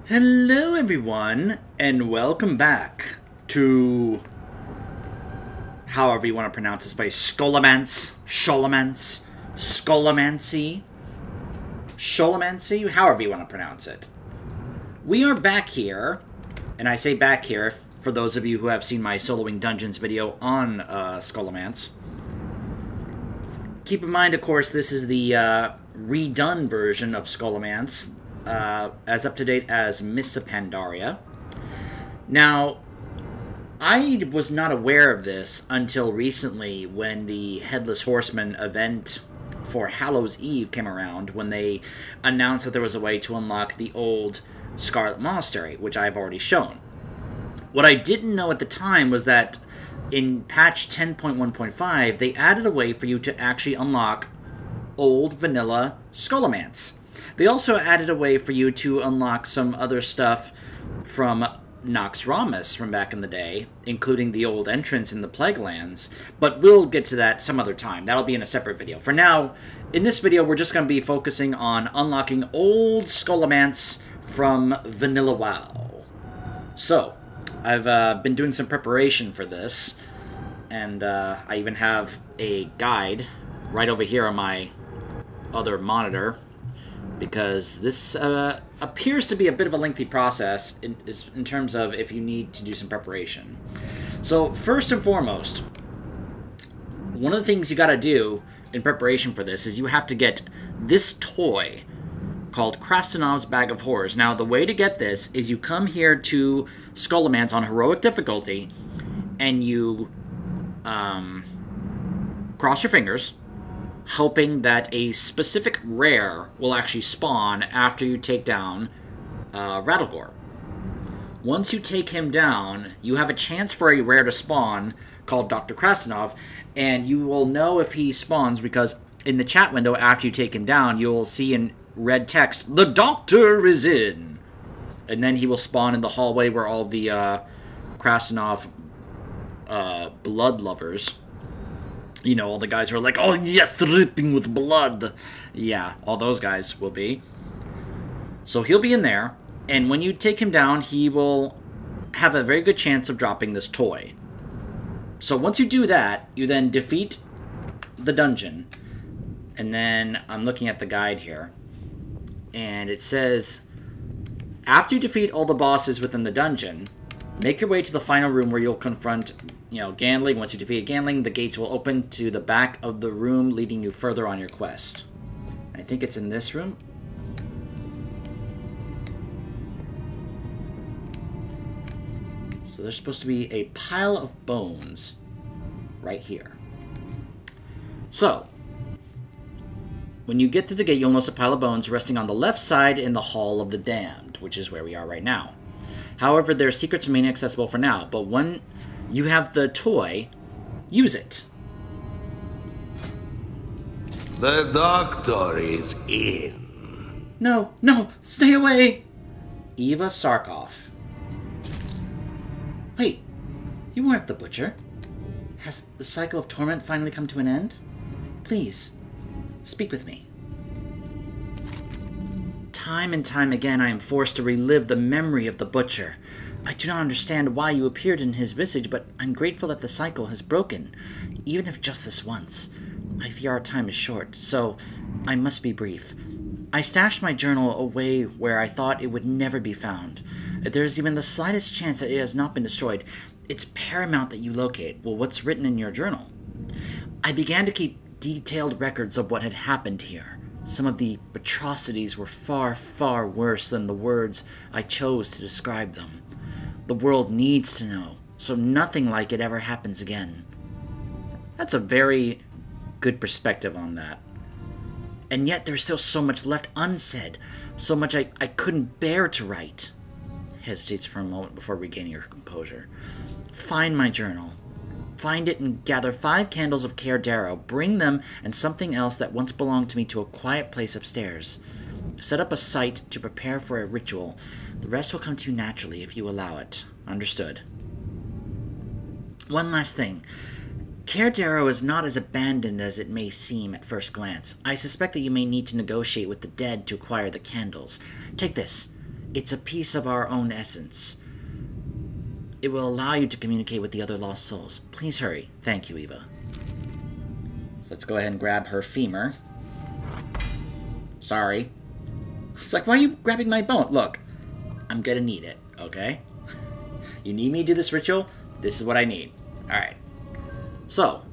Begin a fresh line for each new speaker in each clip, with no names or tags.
Hello everyone, and welcome back to however you want to pronounce this place. Scholomance, Scholomance, however you want to pronounce it. We are back here, and I say back here for those of you who have seen my Soloing Dungeons video on Scholomance. Keep in mind, of course, this is the redone version of Scholomance, as up-to-date as Miss Pandaria. Now, I was not aware of this until recently when the Headless Horseman event for Hallows Eve came around, when they announced that there was a way to unlock the old Scarlet Monastery, which I've already shown. What I didn't know at the time was that in patch 10.1.5, they added a way for you to actually unlock old vanilla Scholomance. They also added a way for you to unlock some other stuff from Nox Ramus from back in the day, including the old entrance in the Plague Lands, but we'll get to that some other time. That'll be in a separate video. For now, in this video, we're just going to be focusing on unlocking old Scholomance from Vanilla WoW. So, I've been doing some preparation for this, and I even have a guide right over here on my other monitor, because this appears to be a bit of a lengthy process in terms of if you need to do some preparation. So first and foremost, one of the things you got to do in preparation for this is you have to get this toy called Krastenov's Bag of Horrors. Now, the way to get this is you come here to Scholomance on heroic difficulty, and you cross your fingers, hoping that a specific rare will actually spawn after you take down Rattlegore. Once you take him down, you have a chance for a rare to spawn called Dr. Krastenov, and you will know if he spawns because in the chat window after you take him down, you'll see in red text, "The Doctor is in!" And then he will spawn in the hallway where all the Krastenov blood lovers, you know, all the guys who are like, "Oh yes, dripping with blood." Yeah, all those guys will be. So he'll be in there, and when you take him down, he will have a very good chance of dropping this toy. So once you do that, you then defeat the dungeon. And then I'm looking at the guide here, and it says, after you defeat all the bosses within the dungeon, make your way to the final room where you'll confront, Gandling. Once you defeat Gandling, the gates will open to the back of the room, leading you further on your quest. I think it's in this room. So there's supposed to be a pile of bones right here. So, when you get through the gate, you'll notice a pile of bones resting on the left side in the Hall of the Damned, which is where we are right now. However, their secrets remain accessible for now, but when you have the toy, use it.
The Doctor is in.
No, stay away! Eva Sarkov. Wait, you weren't the Butcher. Has the cycle of torment finally come to an end? Please, speak with me. Time and time again I am forced to relive the memory of the Butcher. I do not understand why you appeared in his visage, but I'm grateful that the cycle has broken, even if just this once. I fear our time is short, so I must be brief. I stashed my journal away where I thought it would never be found. If there is even the slightest chance that it has not been destroyed, it's paramount that you locate, what's written in your journal. I began to keep detailed records of what had happened here. Some of the atrocities were far, far worse than the words I chose to describe them. The world needs to know, so nothing like it ever happens again. That's a very good perspective on that. And yet there's still so much left unsaid, so much I couldn't bear to write. Hesitates for a moment before regaining her composure. Find my journal. Find it and gather 5 candles of Cair Darrow. Bring them and something else that once belonged to me to a quiet place upstairs. Set up a site to prepare for a ritual. The rest will come to you naturally if you allow it. Understood. One last thing. Cair Darrow is not as abandoned as it may seem at first glance. I suspect that you may need to negotiate with the dead to acquire the candles. Take this. It's a piece of our own essence. It will allow you to communicate with the other lost souls. Please hurry. Thank you, Eva. So let's go ahead and grab her femur. Sorry. It's like, why are you grabbing my bone? Look, I'm gonna need it, okay? You need me to do this ritual? This is what I need. Alright. So,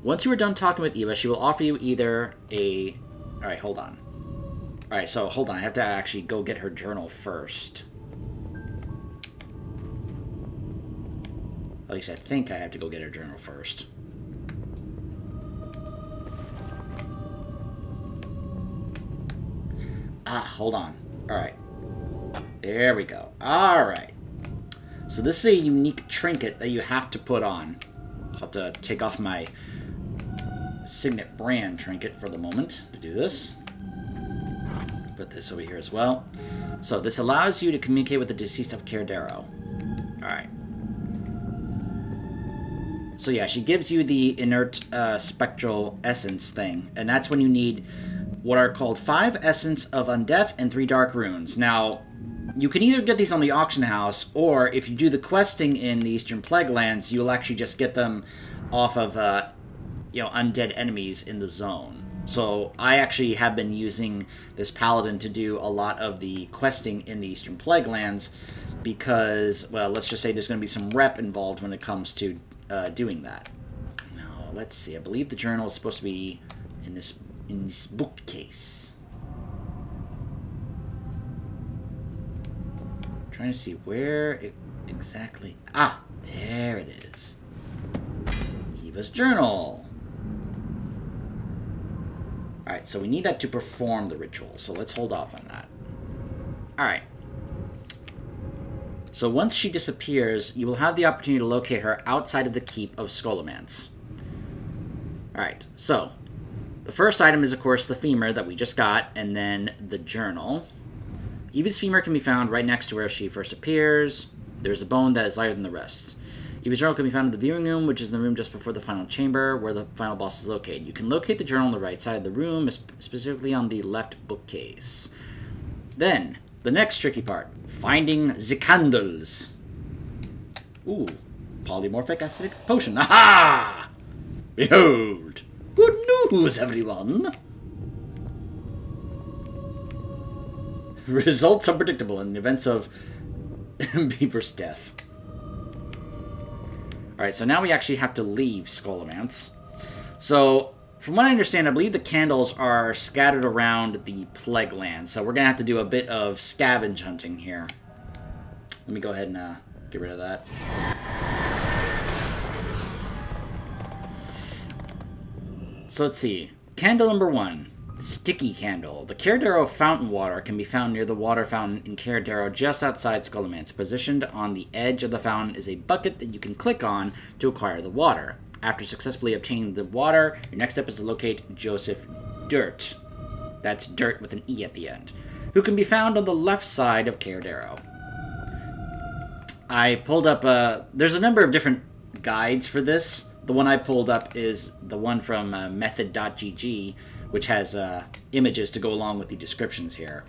once you are done talking with Eva, she will offer you either a... Alright, hold on. Alright, so hold on. I have to actually go get her journal first. At least I think I have to go get her journal first. Ah, hold on. Alright. There we go. Alright. So this is a unique trinket that you have to put on. So I'll have to take off my Signet brand trinket for the moment to do this. Put this over here as well. So this allows you to communicate with the deceased of Cardero. Alright. So yeah, she gives you the inert spectral essence thing. And that's when you need what are called 5 Essence of Undeath and 3 Dark Runes. Now, you can either get these on the auction house, or if you do the questing in the Eastern Plague Lands, you'll actually just get them off of, you know, undead enemies in the zone. So I actually have been using this paladin to do a lot of the questing in the Eastern Plague Lands because, well, let's just say there's going to be some rep involved when it comes to doing that. Now, let's see. I believe the journal is supposed to be in this bookcase. I'm trying to see where it exactly... Ah, there it is. Eva's journal. Alright, so we need that to perform the ritual, so let's hold off on that. Alright. So once she disappears, you will have the opportunity to locate her outside of the keep of Scholomance. Alright, so the first item is, of course, the femur that we just got, and then the journal. Eva's femur can be found right next to where she first appears. There's a bone that is lighter than the rest. Eva's journal can be found in the viewing room, which is the room just before the final chamber, where the final boss is located. You can locate the journal on the right side of the room, specifically on the left bookcase. Then, the next tricky part. Finding the candles. Ooh. Polymorphic acidic potion. Aha! Behold! Good news, everyone! Results unpredictable in the events of Bieber's death. Alright, so now we actually have to leave Scholomance. So, from what I understand, I believe the candles are scattered around the Plague Land. So we're going to have to do a bit of scavenge hunting here. Let me go ahead and get rid of that. So let's see. Candle number 1. Sticky Candle. The Cardero fountain water can be found near the water fountain in Cardero just outside Scholomance. Positioned on the edge of the fountain is a bucket that you can click on to acquire the water. After successfully obtaining the water, your next step is to locate Joseph Dirt. That's Dirt with an E at the end. Who can be found on the left side of Cardero. I pulled up there's a number of different guides for this. The one I pulled up is the one from method.gg, which has images to go along with the descriptions here.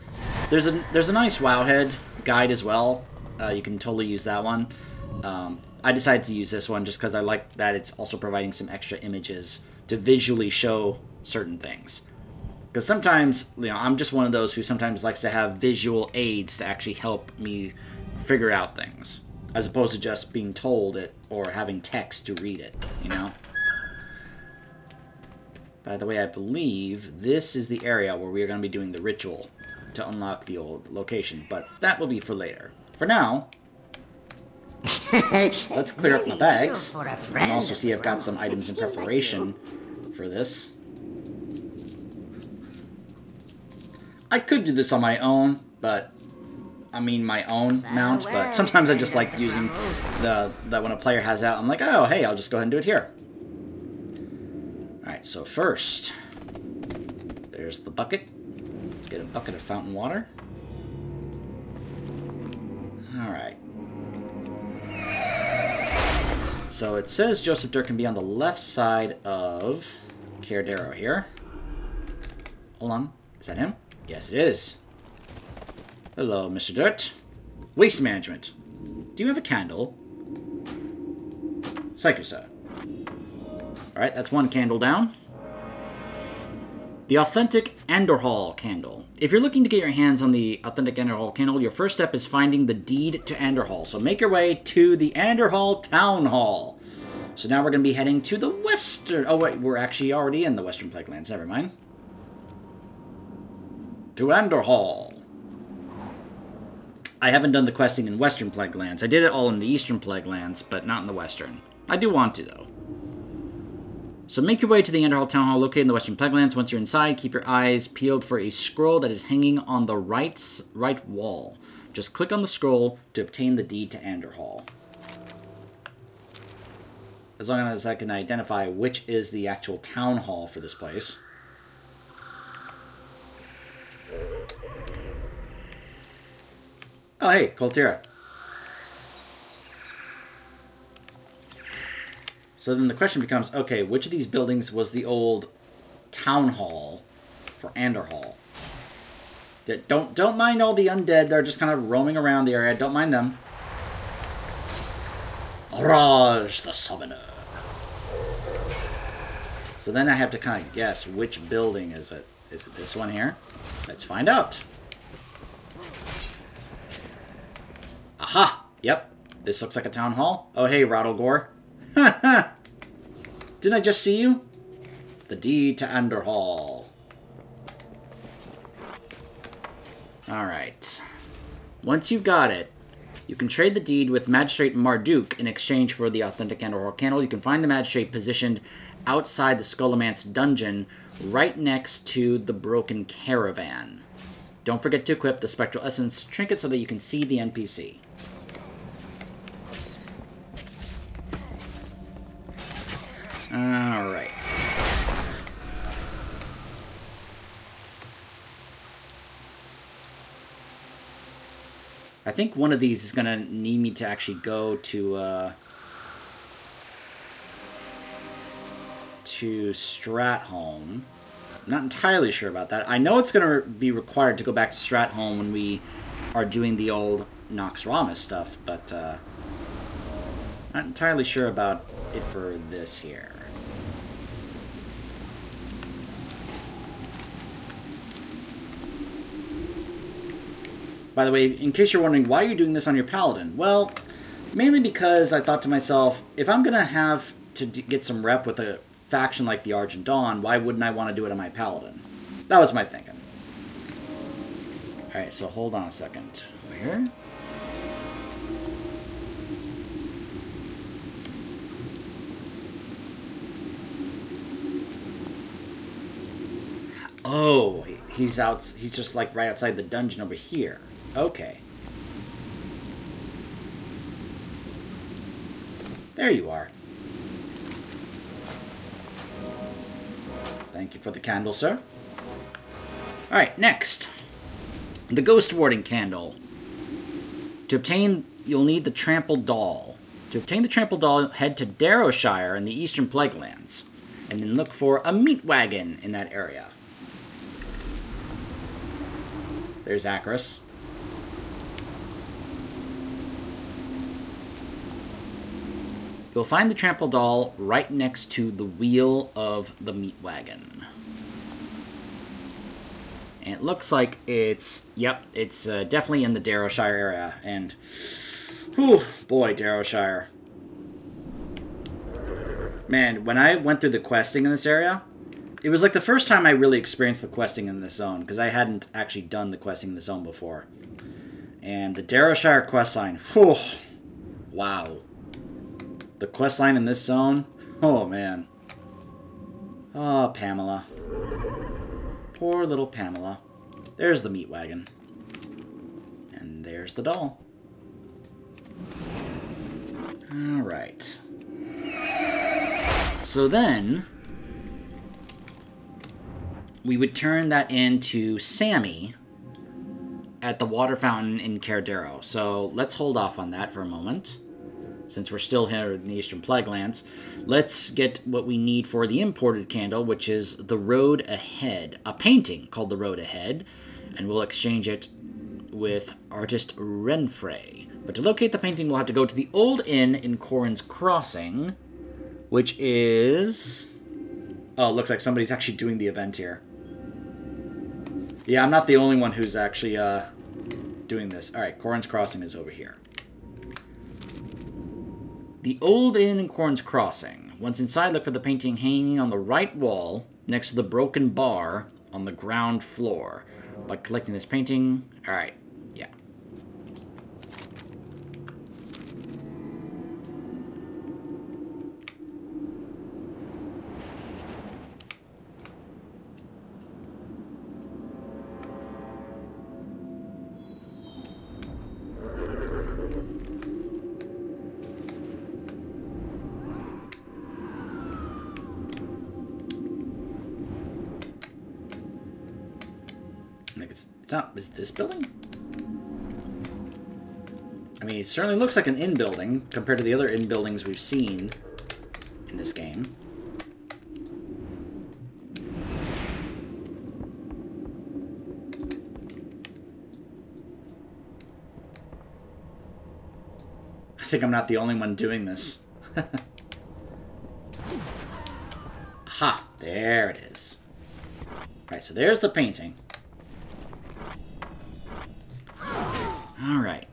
There's a nice Wowhead guide as well. You can totally use that one. I decided to use this one just because I like that it's also providing some extra images to visually show certain things. Because sometimes, you know, I'm just one of those who sometimes likes to have visual aids to actually help me figure out things, as opposed to just being told it or having text to read it, you know? By the way, I believe this is the area where we are going to be doing the ritual to unlock the old location, but that will be for later. For now, let's clear up my bags and also see I've got some items in preparation for this. I could do this on my own, but I mean my own mount, but sometimes I just like using that when a player has out, I'm like, oh, hey, I'll just go ahead and do it here. Alright, so first, there's the bucket. Let's get a bucket of fountain water. Alright. So it says Joseph Dirt can be on the left side of Cardero here. Hold on. Is that him? Yes, it is. Hello, Mr. Dirt. Waste management. Do you have a candle? Psycho, sir. Alright, that's one candle down. The authentic Anderhall candle. If you're looking to get your hands on the authentic Anderhall candle, your first step is finding the deed to Anderhall. So make your way to the Anderhall Town Hall. So now we're going to be heading to the western... Oh, wait, we're actually already in the Western Plaguelands. Never mind. To Anderhall. I haven't done the questing in Western Plaguelands. I did it all in the Eastern Plaguelands, but not in the Western. I do want to, though. So make your way to the Anderhall Town Hall located in the Western Plaguelands. Once you're inside, keep your eyes peeled for a scroll that is hanging on the right wall. Just click on the scroll to obtain the deed to Anderhall. As long as I can identify which is the actual town hall for this place. Oh, hey, Coltira. So then the question becomes, okay, which of these buildings was the old town hall for Anderhall? Don't mind all the undead. They're just kind of roaming around the area. Don't mind them. Raj the Summoner. So then I have to kind of guess which building is it. Is it this one here? Let's find out. Aha! Yep. This looks like a town hall. Oh, hey, Rattlegore. Ha ha! Didn't I just see you? The deed to Anderhall. Alright. Once you've got it, you can trade the deed with Magistrate Marduk in exchange for the authentic Anderhall candle. You can find the Magistrate positioned outside the Scholomance dungeon, right next to the Broken Caravan. Don't forget to equip the Spectral Essence trinket so that you can see the NPC. Alright. I think one of these is going to need me to actually go to Stratholme. I'm not entirely sure about that. I know it's going to be required to go back to Stratholme when we are doing the old Nox Ramus stuff, but not entirely sure about it for this here. By the way, in case you're wondering why you're doing this on your Paladin, well, mainly because I thought to myself, if I'm going to have to get some rep with a faction like the Argent Dawn, why wouldn't I want to do it on my Paladin? That was my thinking. Alright, so hold on a second. Where? Oh, he's just like right outside the dungeon over here. Okay. There you are. Thank you for the candle, sir. Alright, next. The Ghost Warding Candle. To obtain, you'll need the Trampled Doll. To obtain the Trampled Doll, head to Darrowshire in the Eastern Plaguelands, and then look for a meat wagon in that area. There's Acris. You'll find the Trampled Doll right next to the wheel of the meat wagon. And it looks like it's, yep, it's definitely in the Darrowshire area. And, whew, boy, Darrowshire. Man, when I went through the questing in this area, it was like the first time I really experienced the questing in this zone, because I hadn't actually done the questing in the zone before. And the Darrowshire questline, whew, wow. The questline in this zone, oh man. Oh, Pamela. Poor little Pamela. There's the meat wagon. And there's the doll. Alright. So then, we would turn that into Sammy at the water fountain in Cardero. So let's hold off on that for a moment. Since we're still here in the Eastern Plaguelands, let's get what we need for the imported candle, which is The Road Ahead. A painting called The Road Ahead, and we'll exchange it with artist Renfrey. But to locate the painting, we'll have to go to the Old Inn in Corrin's Crossing, which is... Oh, it looks like somebody's actually doing the event here. Yeah, I'm not the only one who's actually doing this. Alright, Corrin's Crossing is over here. The Old Inn in Corrin's Crossing. Once inside, look for the painting hanging on the right wall next to the broken bar on the ground floor. By collecting this painting... Alright, yeah. It's not... Is this building? I mean, it certainly looks like an inn building compared to the other inn buildings we've seen in this game. I think I'm not the only one doing this. Aha! There it is. Alright, so there's the painting. Alright.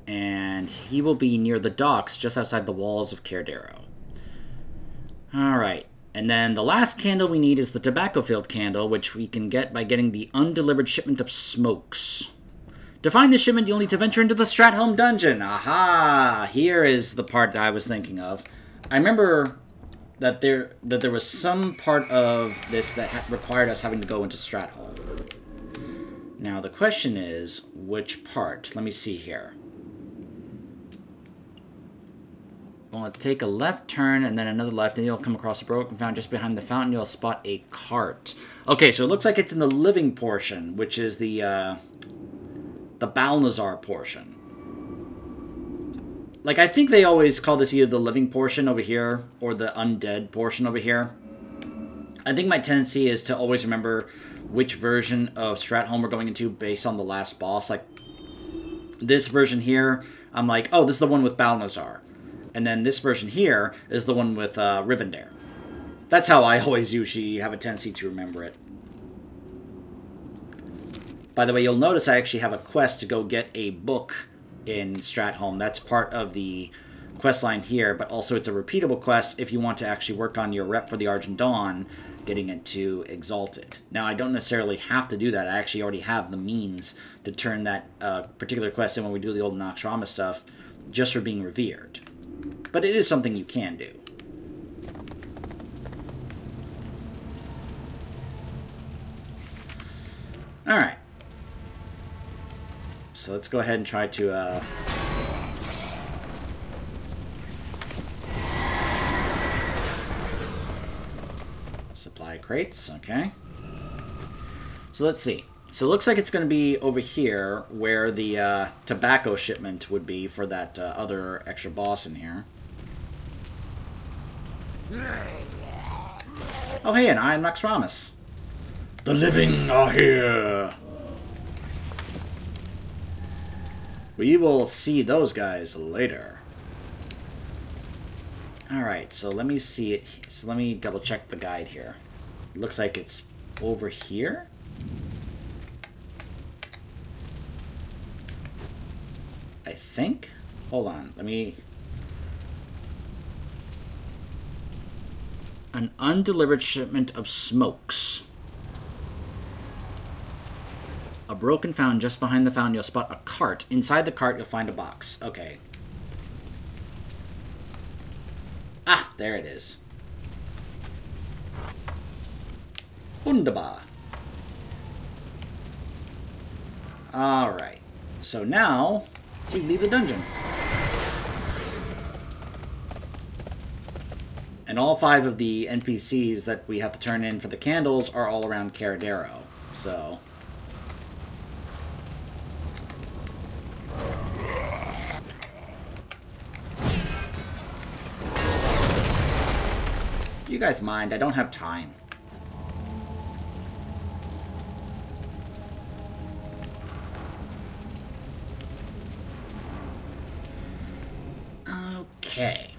And he will be near the docks just outside the walls of Cardero. Alright. And then the last candle we need is the tobacco field candle, which we can get by getting the undelivered shipment of smokes. To find the shipment, you'll need to venture into the Stratholme dungeon. Aha! Here is the part that I was thinking of. I remember that there was some part of this that required us having to go into Stratholme. Now, the question is, which part? Let me see here. We'll take a left turn and then another left, and you'll come across a broken fountain just behind the fountain. You'll spot a cart. Okay, so it looks like it's in the living portion, which is the Balnazar portion. Like, I think they always call this either the living portion over here or the undead portion over here. I think my tendency is to always remember which version of Stratholme we're going into based on the last boss. Like, this version here, I'm like, oh, this is the one with Balnazar. And then this version here is the one with Rivendare. That's how I always usually have a tendency to remember it. By the way, you'll notice I actually have a quest to go get a book in Stratholme. That's part of the quest line here, but also it's a repeatable quest if you want to actually work on your rep for the Argent Dawn, getting it to Exalted. Now, I don't necessarily have to do that. I actually already have the means to turn that particular quest in when we do the old Naxxramas stuff, just for being revered. But it is something you can do. Alright. So let's go ahead and try to... Supply crates, okay. So let's see. So it looks like it's going to be over here where the tobacco shipment would be for that other extra boss in here. Oh hey, and I am Naxxramas. The living are here! We will see those guys later. Alright, so let me see it. So let me double check the guide here. It looks like it's over here. I think. Hold on, let me... An undelivered shipment of smokes. A broken fountain just behind the fountain. You'll spot a cart. Inside the cart, you'll find a box. Okay. Ah, there it is. Wunderbar. Alright. So now, we leave the dungeon. And all 5 of the NPCs that we have to turn in for the candles are all around Cardero. So... you guys mind, I don't have time. Okay.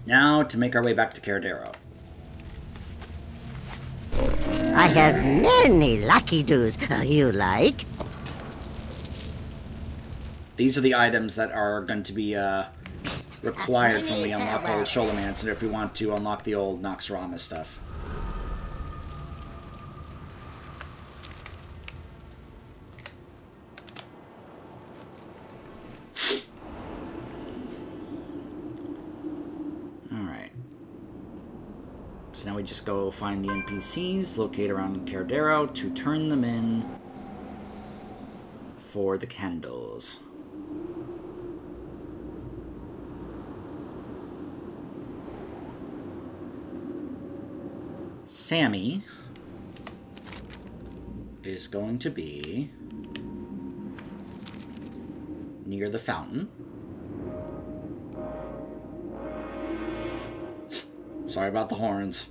Now to make our way back to Cardero.
I have many lucky doos. You like?
These are the items that are going to be required when we unlock old Scholomance and if we want to unlock the old Noxramas stuff. Alright. So now we just go find the NPCs, locate around Cardero to turn them in for the candles. Sammy is going to be near the fountain. Sorry about the horns.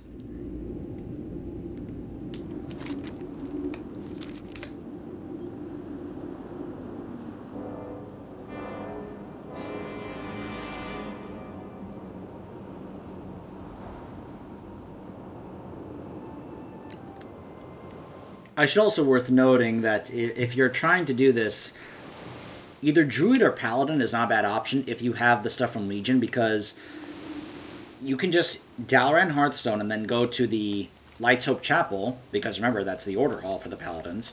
I should also worth noting that if you're trying to do this, either Druid or Paladin is not a bad option if you have the stuff from Legion, because you can just Dalaran Hearthstone and then go to the Light's Hope Chapel, because remember, that's the Order Hall for the Paladins.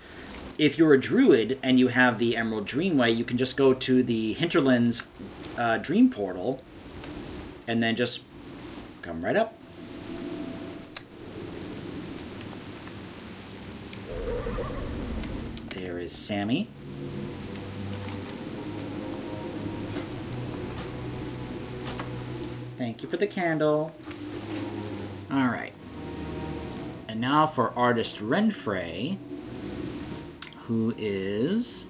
If you're a Druid and you have the Emerald Dreamway, you can just go to the Hinterlands Dream Portal and then just come right up. There is Sammy. Thank you for the candle. Alright. And now for Artist Renfrey, who is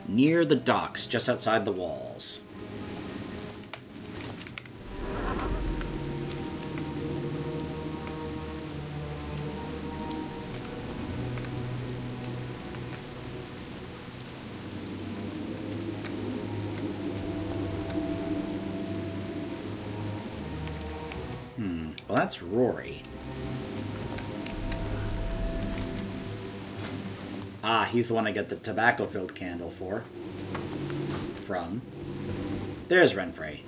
near the docks, just outside the walls. Well, that's Rory. Ah, he's the one I get the tobacco-filled candle from. There's Renfrey.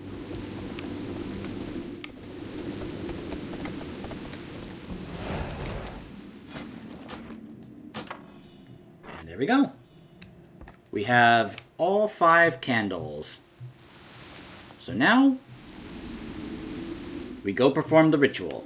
And there we go. We have all 5 candles. So now we go perform the ritual.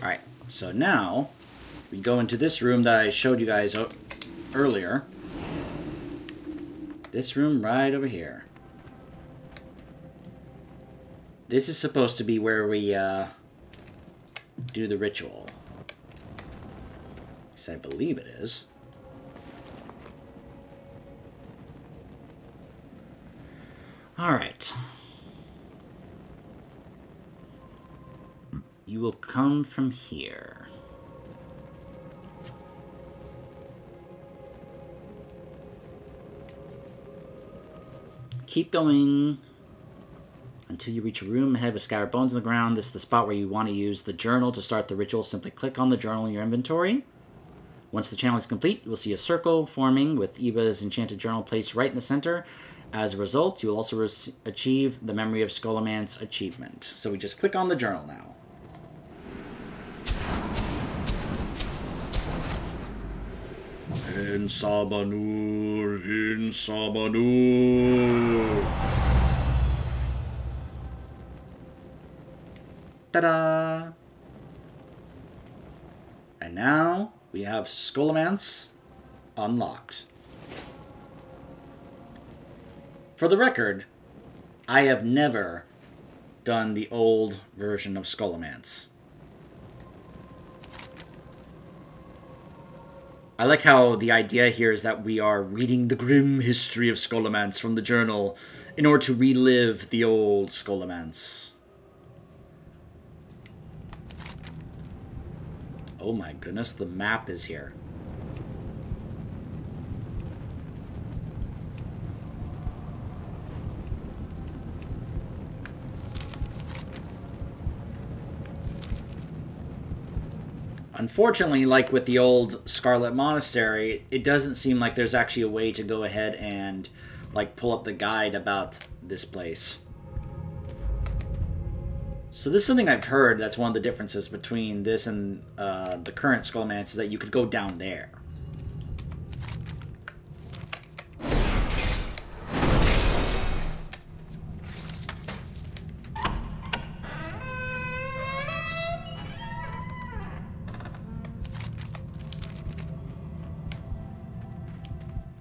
Alright, so now we go into this room that I showed you guys earlier. This room right over here. This is supposed to be where we do the ritual. I believe it is. Alright. You will come from here. Keep going until you reach a room ahead with scattered bones on the ground. This is the spot where you want to use the journal to start the ritual. Simply click on the journal in your inventory. Once the channel is complete, you will see a circle forming with Eva's enchanted journal placed right in the center. As a result, you will also achieve the Memory of Scholomance achievement. So we just click on the journal now. In Sabanur, in Sabanur. Ta-da! And now we have Scholomance unlocked. For the record, I have never done the old version of Scholomance. I like how the idea here is that we are reading the grim history of Scholomance from the journal in order to relive the old Scholomance. Oh my goodness, the map is here. Unfortunately, like with the old Scarlet Monastery, it doesn't seem like there's actually a way to go ahead and like pull up the guide about this place. So this is something I've heard that's one of the differences between this and the current Scholomance is that you could go down there.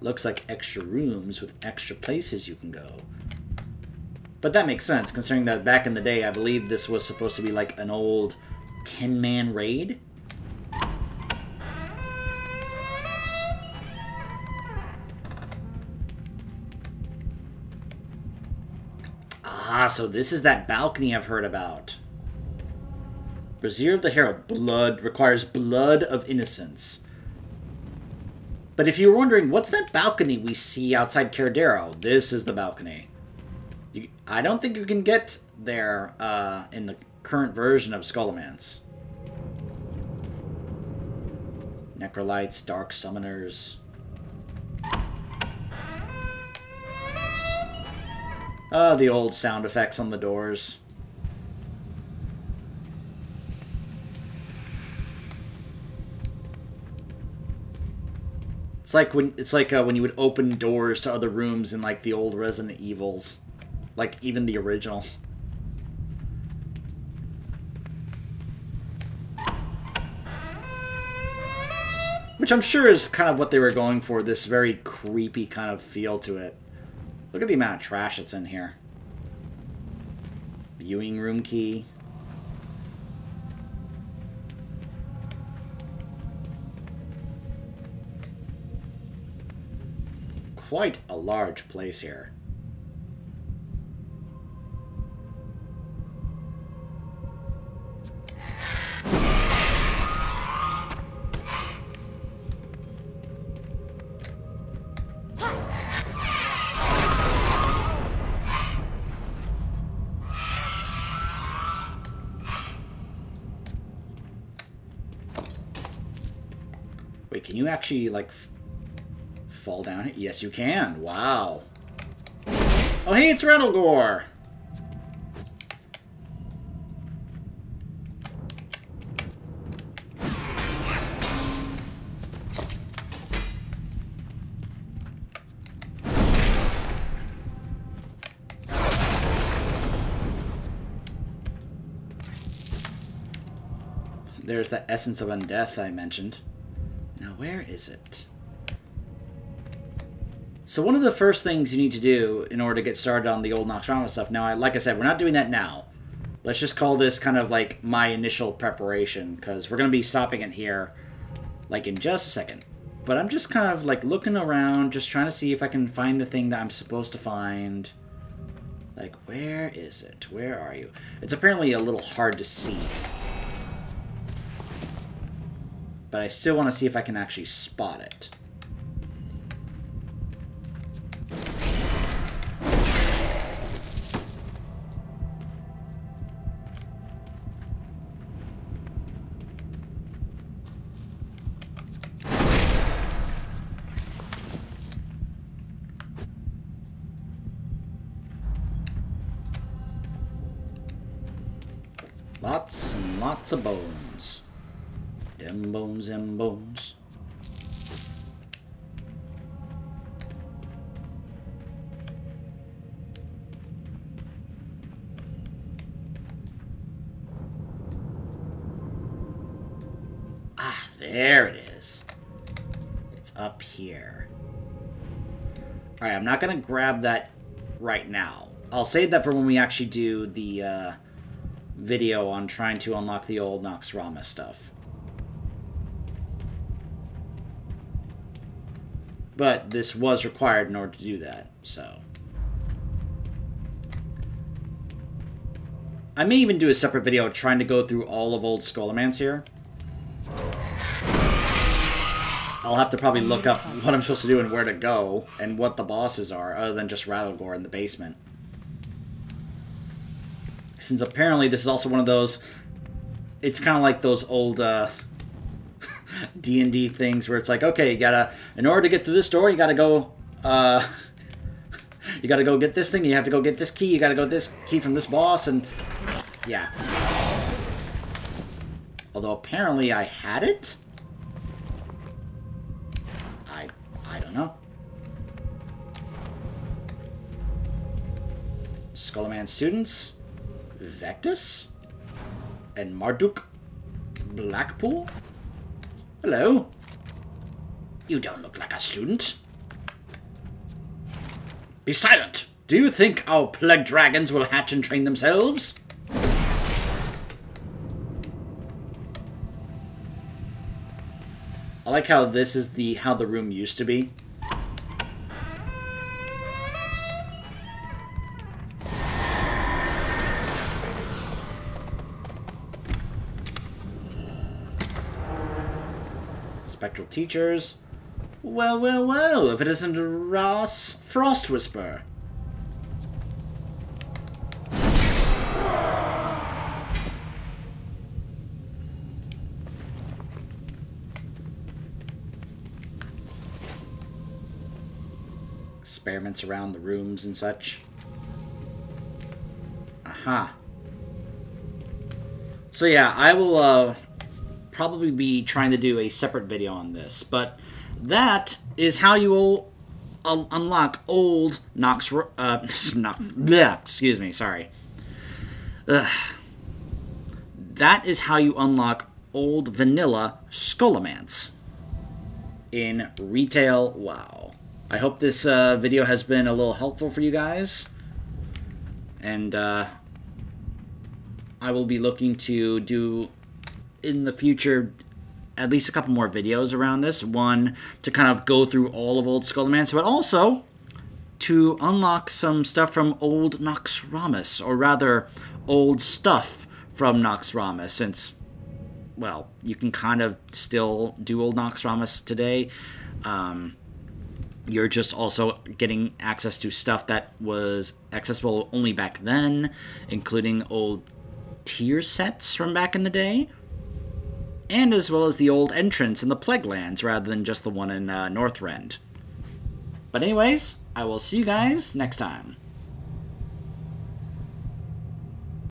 Looks like extra rooms with extra places you can go. But that makes sense, considering that back in the day, I believe this was supposed to be like an old 10-man raid. Ah, so this is that balcony I've heard about. Brazier of the Herald. Blood requires blood of innocence. But if you were wondering, what's that balcony we see outside Caradero? This is the balcony. I don't think you can get there in the current version of Scholomance. Necrolites, Dark Summoners. Oh, the old sound effects on the doors. It's like when you would open doors to other rooms in like the old Resident Evils, like even the original. Which I'm sure is kind of what they were going for, this very creepy kind of feel to it. Look at the amount of trash that's in here. Viewing room key. Quite a large place here. Wait, can you actually, like, fall down? Yes, you can. Wow. Oh, hey, it's Rattlegore! There's that essence of undeath I mentioned. Now, where is it? So one of the first things you need to do in order to get started on the old Nox Rama stuff, now, like I said, we're not doing that now. Let's just call this kind of like my initial preparation, because we're going to be stopping it here, like in just a second. But I'm just kind of like looking around, just trying to see if I can find the thing that I'm supposed to find. Like, where is it? Where are you? It's apparently a little hard to see. But I still want to see if I can actually spot it. Lots and lots of bones. Them bones, them bones. Ah, there it is. It's up here. Alright, I'm not going to grab that right now. I'll save that for when we actually do the video on trying to unlock the old Nox Rama stuff. But this was required in order to do that, so. I may even do a separate video trying to go through all of old Scholomance here. I'll have to probably look up what I'm supposed to do and where to go, and what the bosses are, other than just Rattlegore in the basement. Since apparently this is also one of those... It's kind of like those old D&D things where it's like, okay, you gotta... In order to get through this door, you gotta go... you gotta go get this thing, you have to go get this key, you gotta go get this key from this boss, and... Yeah. Although apparently I had it? I don't know. Scholomance students, Vectus, and Marduk Blackpool? Hello. You don't look like a student. Be silent! Do you think our plague dragons will hatch and train themselves? I like how this is how the room used to be. Spectral teachers. Well, well, well, if it isn't Ross Frost Whisper. Experiments around the rooms and such. Aha. So yeah, I will probably be trying to do a separate video on this, but that is how you will unlock old Nox... excuse me, sorry. Ugh. That is how you unlock old vanilla Scholomance in retail WoW. I hope this video has been a little helpful for you guys. And I will be looking to do, in the future, at least a couple more videos around this. One, to kind of go through all of old Scholomance, but also to unlock some stuff from old Naxxramas, or rather, old stuff from Naxxramas, since, well, you can kind of still do old Naxxramas today. You're just also getting access to stuff that was accessible only back then, including old tier sets from back in the day, and as well as the old entrance in the Plague Lands, rather than just the one in Northrend. But anyways, I will see you guys next time.